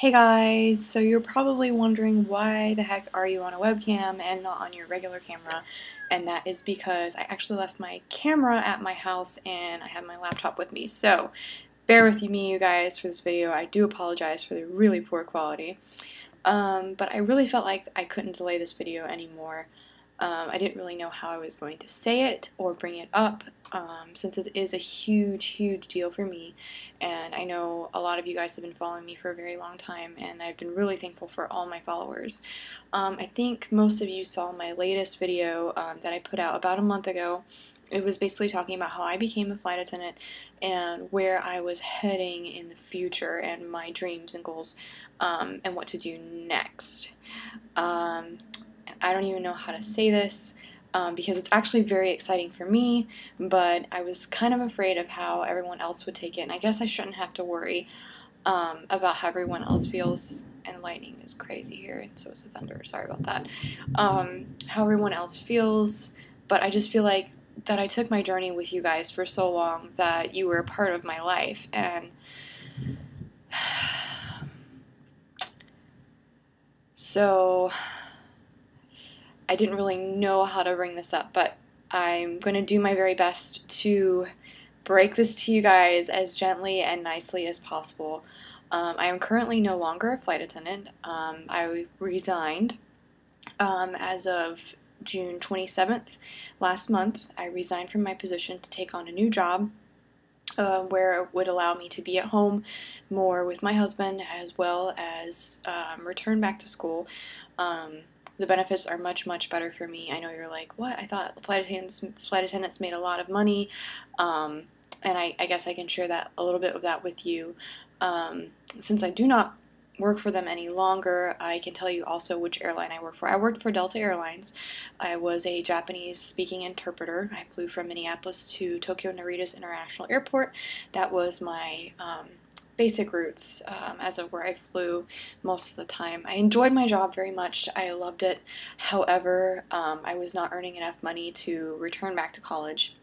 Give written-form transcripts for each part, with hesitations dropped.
Hey guys, so you're probably wondering why the heck are you on a webcam and not on your regular camera, and that is because I actually left my camera at my house and I have my laptop with me, so bear with me you guys for this video. I do apologize for the really poor quality, but I really felt like I couldn't delay this video anymore. I didn't really know how I was going to say it or bring it up, since it is a huge deal for me, and I know a lot of you guys have been following me for a very long time, and I've been really thankful for all my followers. I think most of you saw my latest video that I put out about a month ago. It was basically talking about how I became a flight attendant and where I was heading in the future and my dreams and goals, and what to do next. I don't even know how to say this because it's actually very exciting for me, but I was kind of afraid of how everyone else would take it, and I guess I shouldn't have to worry about how everyone else feels. And lightning is crazy here, and so is the thunder. Sorry about that. How everyone else feels, but I just feel like that I took my journey with you guys for so long that you were a part of my life, and so I didn't really know how to bring this up, but I'm going to do my very best to break this to you guys as gently and nicely as possible. I am currently no longer a flight attendant. I resigned as of June 27th last month. I resigned from my position to take on a new job where it would allow me to be at home more with my husband, as well as return back to school. The benefits are much better for me. I know you're like, what? I thought flight attendants made a lot of money, and I guess I can share that a little bit of that with you. Since I do not work for them any longer, I can tell you also which airline I work for. I worked for Delta Airlines. I was a Japanese speaking interpreter. I flew from Minneapolis to Tokyo Narita's International Airport. That was my basic routes as of where I flew most of the time. I enjoyed my job very much. I loved it. However, I was not earning enough money to return back to college.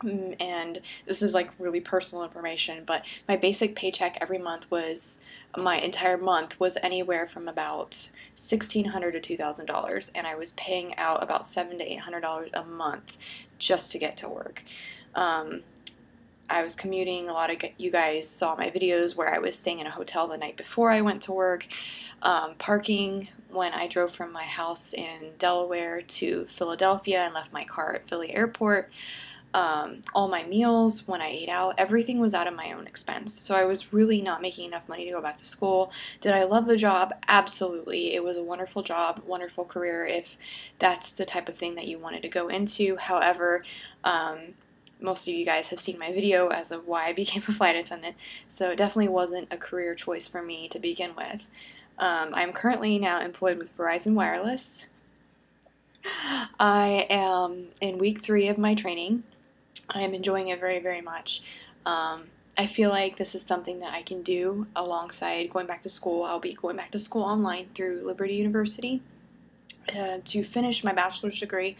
And this is like really personal information, but my basic paycheck every month was, my entire month was anywhere from about $1,600 to $2,000, and I was paying out about $700 to $800 a month just to get to work. I was commuting. A lot of you guys saw my videos where I was staying in a hotel the night before I went to work, parking when I drove from my house in Delaware to Philadelphia and left my car at Philly Airport. All my meals, when I ate out, everything was out of my own expense. So I was really not making enough money to go back to school. Did I love the job? Absolutely. It was a wonderful job, wonderful career if that's the type of thing that you wanted to go into. However, most of you guys have seen my video as of why I became a flight attendant, so it definitely wasn't a career choice for me to begin with. I'm currently now employed with Verizon Wireless. I am in week 3 of my training. I am enjoying it very much. I feel like this is something that I can do alongside going back to school. I'll be going back to school online through Liberty University to finish my bachelor's degree,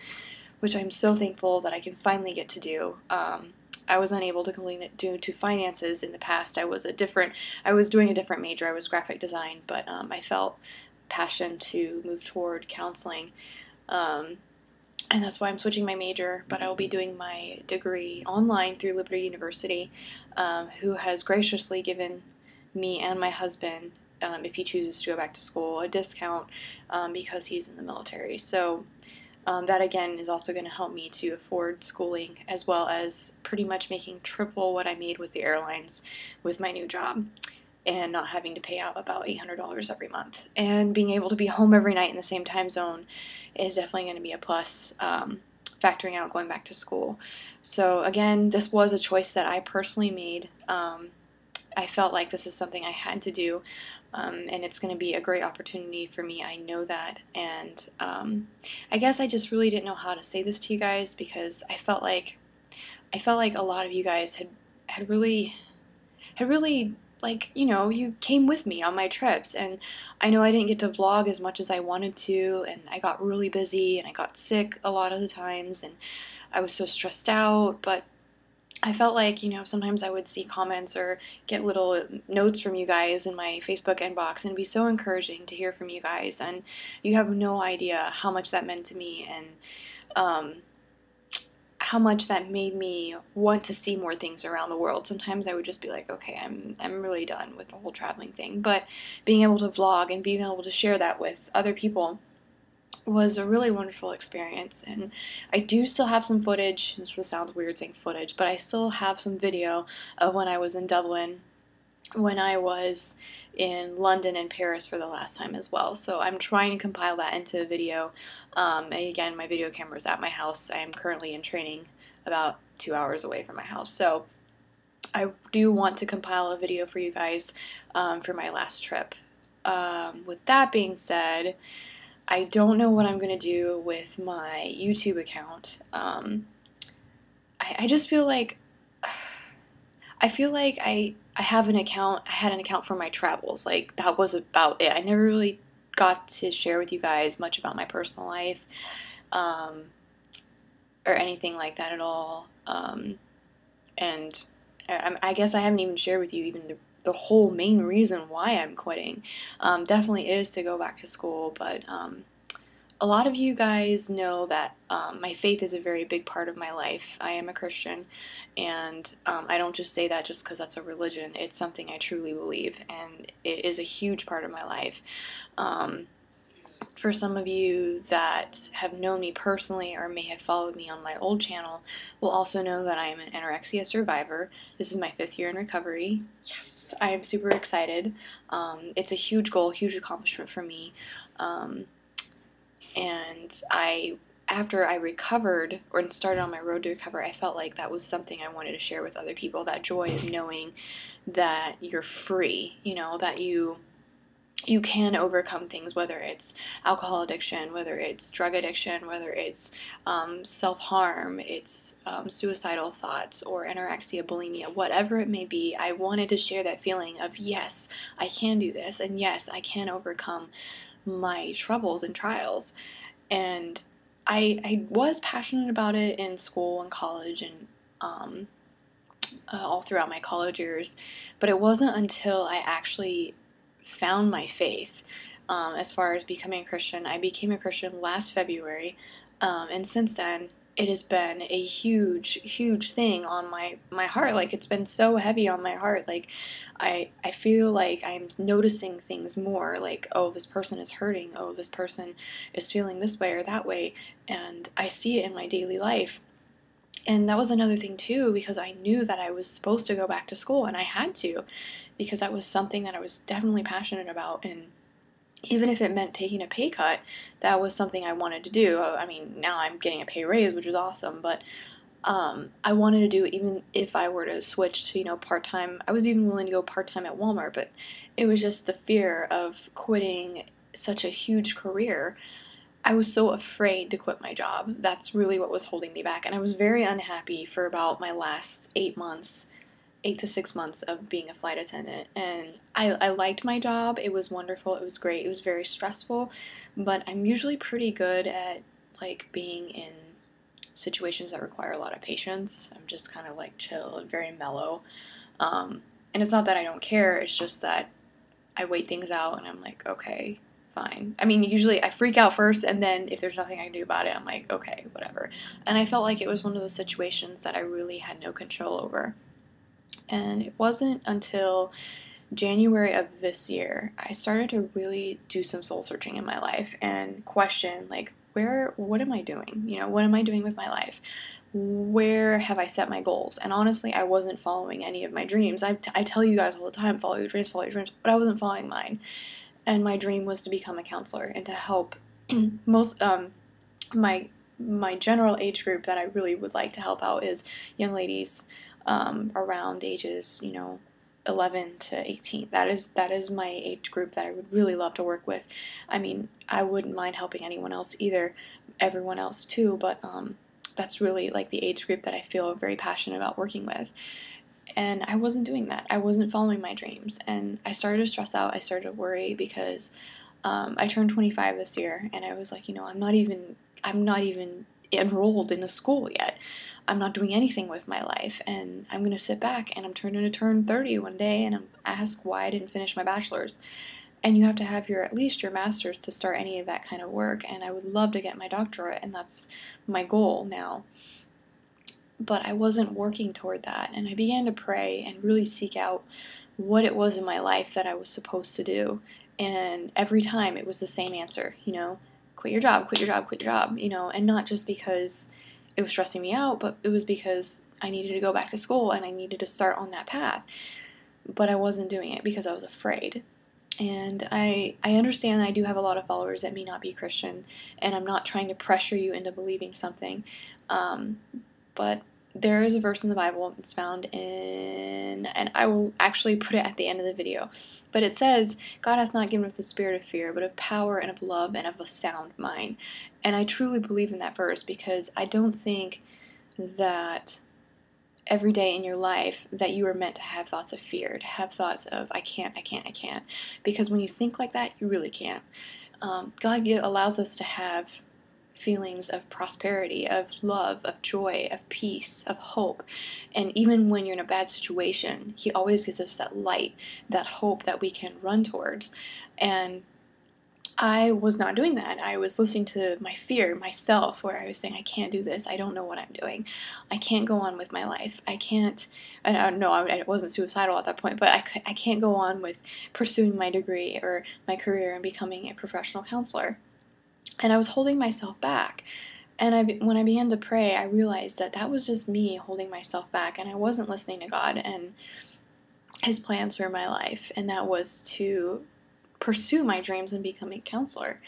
which I'm so thankful that I can finally get to do. I was unable to complete it due to finances in the past. I was doing a different major. I was graphic design, but I felt passion to move toward counseling. And that's why I'm switching my major, but I will be doing my degree online through Liberty University, who has graciously given me and my husband, if he chooses to go back to school, a discount because he's in the military. So that again is also going to help me to afford schooling, as well as pretty much making triple what I made with the airlines with my new job, and not having to pay out about $800 every month. And being able to be home every night in the same time zone is definitely going to be a plus, factoring out going back to school. So again, this was a choice that I personally made. I felt like this is something I had to do, and it's going to be a great opportunity for me. I know that, and I guess I just really didn't know how to say this to you guys, because I felt like a lot of you guys had really like, you know, you came with me on my trips, and I know I didn't get to vlog as much as I wanted to, and I got really busy, and I got sick a lot of the times, and I was so stressed out, but I felt like, sometimes I would see comments or get little notes from you guys in my Facebook inbox, and it'd be so encouraging to hear from you guys. And you have no idea how much that meant to me, and um, how much that made me want to see more things around the world. Sometimes I would just be like, okay, I'm really done with the whole traveling thing. But being able to vlog and being able to share that with other people was a really wonderful experience. And I do still have some footage. This sounds weird saying footage, but I still have some video of when I was in Dublin, when I was in London and Paris for the last time as well. So I'm trying to compile that into a video. And again, my video camera is at my house. I am currently in training about 2 hours away from my house. So I do want to compile a video for you guys for my last trip. With that being said, I don't know what I'm going to do with my YouTube account. I just feel like I have an account. I had an account for my travels. Like, that was about it. I never really got to share with you guys much about my personal life, um, or anything like that at all. And I guess I haven't even shared with you even the whole main reason why I'm quitting. Definitely is to go back to school, but a lot of you guys know that my faith is a very big part of my life. I am a Christian, and I don't just say that just because that's a religion. It's something I truly believe, and it is a huge part of my life. For some of you that have known me personally or may have followed me on my old channel will also know that I am an anorexia survivor. This is my 5th year in recovery. Yes, I am super excited. It's a huge goal, huge accomplishment for me. And after I recovered or started on my road to recover, I felt like that was something I wanted to share with other people, that joy of knowing that you're free, that you can overcome things, whether it's alcohol addiction, whether it's drug addiction, whether it's self-harm, it's suicidal thoughts, or anorexia, bulimia, whatever it may be. I wanted to share that feeling of, yes, I can do this, and yes, I can overcome my troubles and trials. And I was passionate about it in school and college, and all throughout my college years, but it wasn't until I actually found my faith, as far as becoming a Christian. I became a Christian last February, and since then it has been a huge thing on my heart. Like, it's been so heavy on my heart. Like, I feel like I'm noticing things more, like, oh, this person is hurting, oh, this person is feeling this way or that way, and I see it in my daily life. And that was another thing too, because I knew that I was supposed to go back to school, and I had to, because that was something that I was definitely passionate about. And even if it meant taking a pay cut, that was something I wanted to do. I mean, now I'm getting a pay raise, which is awesome, but I wanted to do, even if I were to switch to, part-time. I was even willing to go part-time at Walmart, but it was just the fear of quitting such a huge career. I was so afraid to quit my job. That's really what was holding me back, and I was very unhappy for about my last 8 to 6 months of being a flight attendant. And I liked my job. It was wonderful. It was great. It was very stressful, but I'm usually pretty good at, like, being in situations that require a lot of patience. I'm just kind of, like, chill and very mellow. And it's not that I don't care. It's just that I wait things out, and I'm like, okay, fine. I mean, usually I freak out first, and then if there's nothing I can do about it, I'm like, okay, whatever. And I felt like it was one of those situations that I really had no control over. And it wasn't until January of this year I started to really do some soul searching in my life and question, like, what am I doing? What am I doing with my life? Where have I set my goals? And honestly, I wasn't following any of my dreams. I tell you guys all the time, follow your dreams, but I wasn't following mine. And my dream was to become a counselor and to help most my general age group that I really would like to help out is young ladies around ages 11 to 18. That is my age group that I would really love to work with. I mean, I wouldn't mind helping anyone else either, everyone else too, but that's really, like, the age group that I feel very passionate about working with. And I wasn't doing that. I wasn't following my dreams, and I started to stress out. I started to worry because I turned 25 this year, and I was like, I'm not even enrolled in a school yet. I'm not doing anything with my life, and I'm going to sit back, and I'm going to turn 30 one day, and I'm asked why I didn't finish my bachelor's. And you have to have at least your master's to start any of that kind of work, and I would love to get my doctorate, and that's my goal now. But I wasn't working toward that, and I began to pray and really seek out what it was in my life that I was supposed to do. And every time it was the same answer, quit your job, quit your job, quit your job, and not just because it was stressing me out, but it was because I needed to go back to school and I needed to start on that path. But I wasn't doing it because I was afraid. And I understand that I do have a lot of followers that may not be Christian, and I'm not trying to pressure you into believing something. But there is a verse in the Bible, it's found in, and I will actually put it at the end of the video, but it says, God hath not given us the spirit of fear, but of power and of love and of a sound mind. And I truly believe in that verse, because I don't think that every day in your life that you are meant to have thoughts of fear, to have thoughts of, I can't, because when you think like that, you really can't. God allows us to have feelings of prosperity, of love, of joy, of peace, of hope. And even when you're in a bad situation, He always gives us that light, that hope that we can run towards. And I was not doing that. I was listening to my fear, myself, where I was saying, I can't do this. I don't know what I'm doing. I can't go on with my life. I can't, I don't know, I wasn't suicidal at that point, but I can't go on with pursuing my degree or my career and becoming a professional counselor. And I was holding myself back. And when I began to pray, I realized that that was just me holding myself back, and I wasn't listening to God and His plans for my life, and that was to pursue my dreams and become a counselor.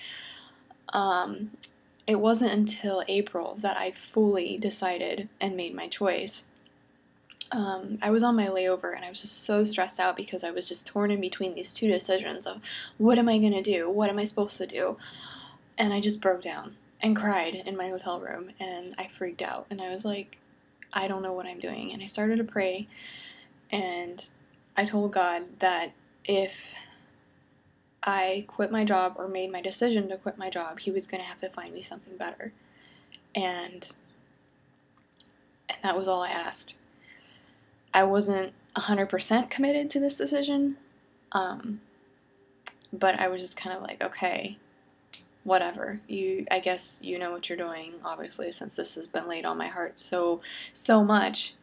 It wasn't until April that I fully decided and made my choice. I was on my layover, and I was just so stressed out because I was just torn in between these two decisions of, what am I going to do? What am I supposed to do? And I just broke down and cried in my hotel room, and I freaked out, and I was like, I don't know what I'm doing. And I started to pray, and I told God that if I quit my job or made my decision to quit my job, He was going to have to find me something better. And that was all I asked. I wasn't 100% committed to this decision, but I was just kind of like, okay, whatever. I guess you know what you're doing, obviously, since this has been laid on my heart so much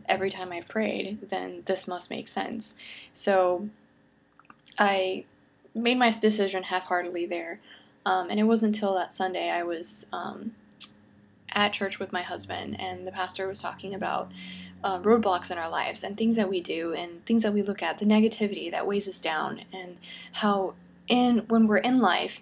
every time I've prayed, then this must make sense. So I made my decision half-heartedly there, and it wasn't until that Sunday I was at church with my husband, and the pastor was talking about roadblocks in our lives and things that we do and things that we look at, the negativity that weighs us down, and how when we're in life,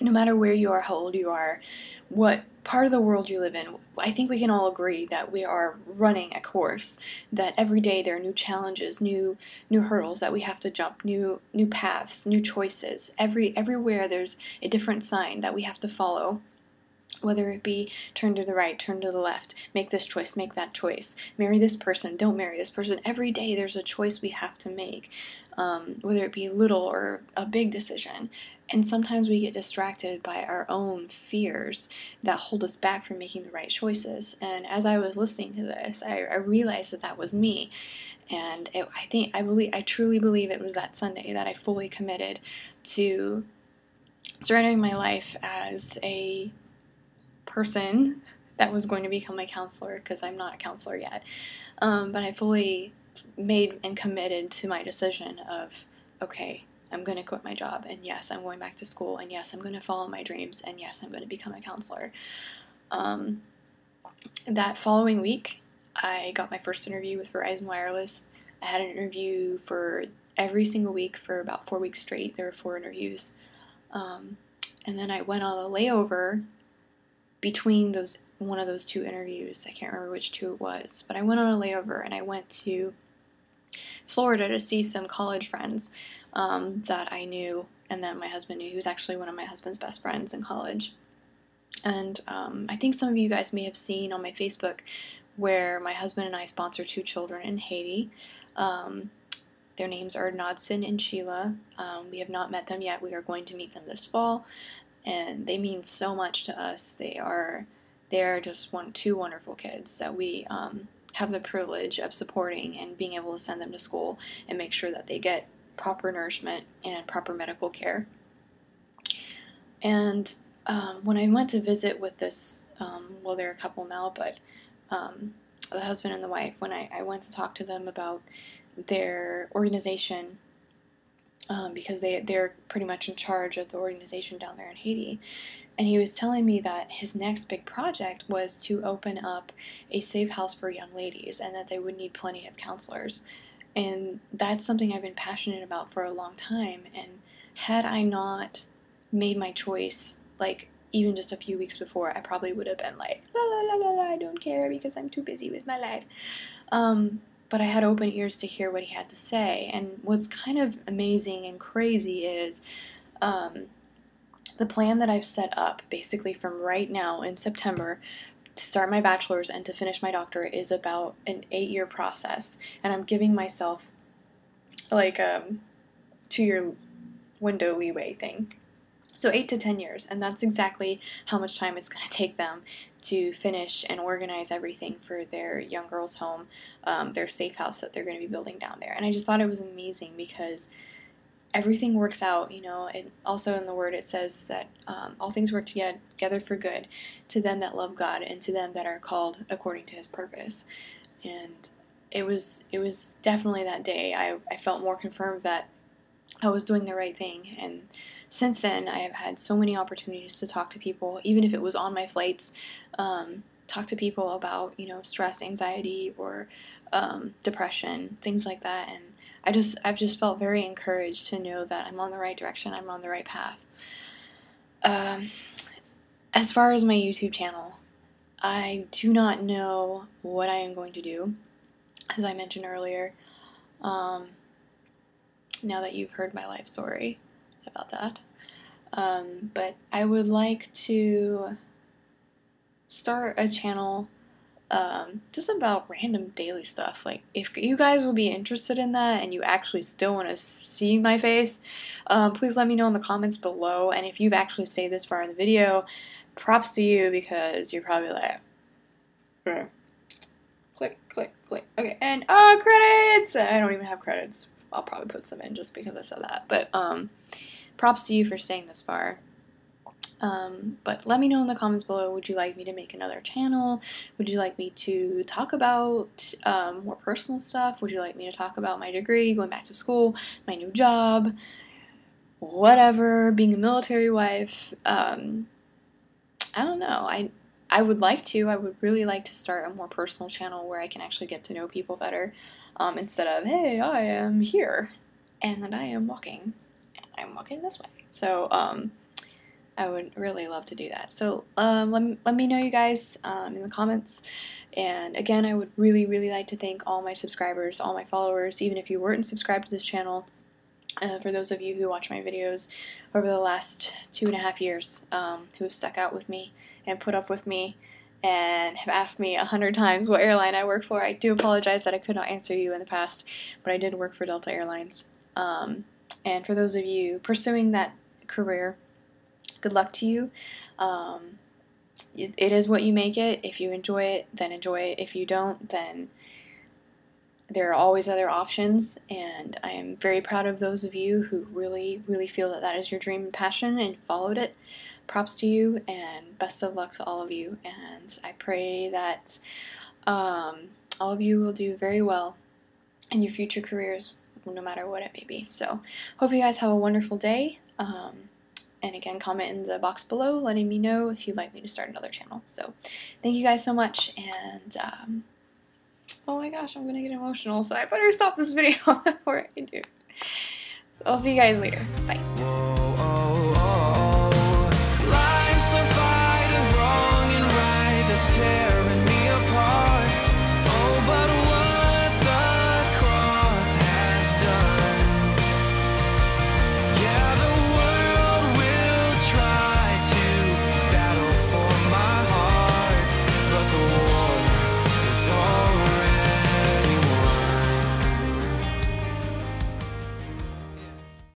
no matter where you are, how old you are, what part of the world you live in, I think we can all agree that we are running a course, that every day there are new challenges, new hurdles that we have to jump, new paths, new choices. Everywhere there's a different sign that we have to follow, whether it be turn to the right, turn to the left, make this choice, make that choice, marry this person, don't marry this person. Every day there's a choice we have to make, whether it be little or a big decision. And sometimes we get distracted by our own fears that hold us back from making the right choices. And as I was listening to this, I realized that that was me. And I truly believe it was that Sunday that I fully committed to surrendering my life as a person that was going to become a counselor, because I'm not a counselor yet. But I fully made and committed to my decision of, okay, I'm going to quit my job, and yes, I'm going back to school, and yes, I'm going to follow my dreams, and yes, I'm going to become a counselor. That following week, I got my first interview with Verizon Wireless. I had an interview for every single week for about 4 weeks straight. There were 4 interviews. And then I went on a layover between one of those 2 interviews. I can't remember which 2 it was, but I went on a layover, and I went to Florida to see some college friends that I knew and that my husband knew. He was actually one of my husband's best friends in college. And I think some of you guys may have seen on my Facebook where my husband and I sponsor 2 children in Haiti. Their names are Nodson and Sheila. We have not met them yet. We are going to meet them this fall, and they mean so much to us. They are They're just two wonderful kids that we have the privilege of supporting and being able to send them to school and make sure that they get proper nourishment and proper medical care. And when I went to visit with this, well, they're a couple now, but the husband and the wife, when I went to talk to them about their organization, because they're pretty much in charge of the organization down there in Haiti, and he was telling me that his next big project was to open up a safe house for young ladies, and that they would need plenty of counselors. And that's something I've been passionate about for a long time, and had I not made my choice, like, even just a few weeks before, I probably would have been like, la la la la la, I don't care because I'm too busy with my life. But I had open ears to hear what he had to say, and what's kind of amazing and crazy is the plan that I've set up, basically from right now in September to start my bachelor's and to finish my doctorate, is about an 8-year process, and I'm giving myself like a 2-year window leeway thing. So 8 to 10 years, and that's exactly how much time it's going to take them to finish and organize everything for their young girls' home, their safe house that they're going to be building down there. And I just thought it was amazing because everything works out, you know. And also in the Word it says that all things work together for good to them that love God and to them that are called according to His purpose. And it was definitely that day I felt more confirmed that I was doing the right thing. And since then, I have had so many opportunities to talk to people, even if it was on my flights, talk to people about, you know, stress, anxiety, or depression, things like that. And I've just felt very encouraged to know that I'm on the right direction, I'm on the right path. As far as my YouTube channel, I do not know what I am going to do, as I mentioned earlier. Now that you've heard my life story about that. But I would like to start a channel just about random daily stuff. Like, if you guys will be interested in that and you actually still want to see my face, please let me know in the comments below. And if you've actually stayed this far in the video, props to you, because you're probably like, click, click, click. Okay, and credits! I don't even have credits. I'll probably put some in just because I said that. But props to you for staying this far. But let me know in the comments below, would you like me to make another channel? Would you like me to talk about more personal stuff? Would you like me to talk about my degree, going back to school, my new job, whatever, being a military wife? I don't know. I would like to. I would really like to start a more personal channel where I can actually get to know people better, instead of, hey, I am here, and I am walking, and I'm walking this way. So, I would really love to do that. So, let me know, you guys, in the comments. And again, I would really, really like to thank all my subscribers, all my followers, even if you weren't subscribed to this channel. For those of you who watch my videos over the last 2.5 years, who have stuck out with me and put up with me and have asked me 100 times what airline I work for. I do apologize that I could not answer you in the past, but I did work for Delta Airlines. And for those of you pursuing that career, good luck to you. It is what you make it. If you enjoy it, then enjoy it. If you don't, then there are always other options, and I am very proud of those of you who really, really feel that that is your dream and passion and followed it. Props to you, and best of luck to all of you, and I pray that all of you will do very well in your future careers, no matter what it may be. So, hope you guys have a wonderful day, and again, comment in the box below letting me know if you'd like me to start another channel. So, thank you guys so much, and oh my gosh, I'm gonna get emotional, so I better stop this video before I do. So I'll see you guys later. Bye.